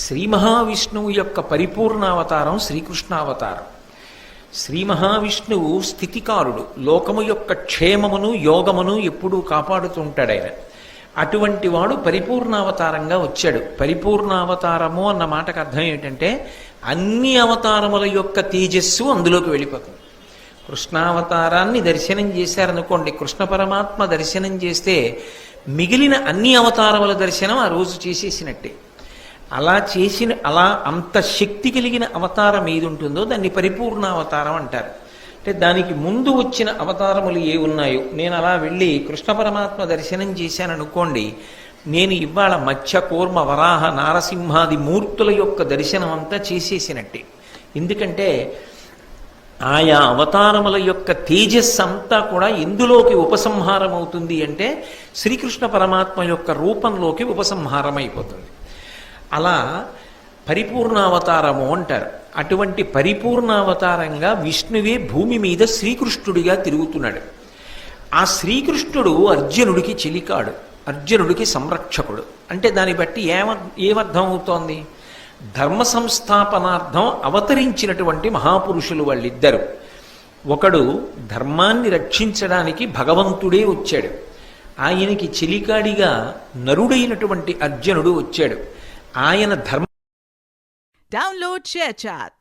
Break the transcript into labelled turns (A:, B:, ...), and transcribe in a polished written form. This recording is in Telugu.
A: శ్రీ మహావిష్ణువు యొక్క పరిపూర్ణావతారం శ్రీకృష్ణావతారం. శ్రీ మహావిష్ణువు స్థితికారుడు, లోకము యొక్క క్షేమమును యోగమును ఎప్పుడూ కాపాడుతుంటాడు ఆయన. అటువంటి వాడు పరిపూర్ణావతారంగా వచ్చాడు. పరిపూర్ణావతారము అన్న మాటకు అర్థం ఏమిటంటే అన్ని అవతారముల యొక్క తేజస్సు అందులోకి వెళ్ళిపోతుంది. కృష్ణావతారాన్ని దర్శనం చేశారనుకోండి, కృష్ణ పరమాత్మ దర్శనం చేస్తే మిగిలిన అన్ని అవతారముల దర్శనం ఆ రోజు చేసేసినట్టే. అలా అంత శక్తి కలిగిన అవతారం ఏది ఉంటుందో దాన్ని పరిపూర్ణావతారం అంటారు. అంటే దానికి ముందు వచ్చిన అవతారములు ఏ ఉన్నాయో, నేను అలా వెళ్ళి కృష్ణ పరమాత్మ దర్శనం చేశాననుకోండి, నేను ఇవాళ మత్స్య కూర్మ వరాహ నారసింహాది మూర్తుల యొక్క దర్శనం అంతా చేసేసినట్టే. ఎందుకంటే ఆయా అవతారముల యొక్క తేజస్సు అంతా కూడా ఎందులోకి ఉపసంహారం అవుతుంది అంటే శ్రీకృష్ణ పరమాత్మ యొక్క రూపంలోకి ఉపసంహారం అయిపోతుంది. అలా పరిపూర్ణావతారము అంటారు. అటువంటి పరిపూర్ణావతారంగా విష్ణువే భూమి మీద శ్రీకృష్ణుడిగా తిరుగుతున్నాడు. ఆ శ్రీకృష్ణుడు అర్జునుడికి చెలికాడు, అర్జునుడికి సంరక్షకుడు. అంటే దాన్ని బట్టి ఏమర్థం అవుతోంది? ధర్మ సంస్థాపనార్థం అవతరించినటువంటి మహాపురుషులు వాళ్ళిద్దరు. ఒకడు ధర్మాన్ని రక్షించడానికి భగవంతుడే వచ్చాడు, ఆయనకి చెలికాడిగా నరుడైనటువంటి అర్జునుడు వచ్చాడు. ఆయన ధర్మ
B: Download ShareChat.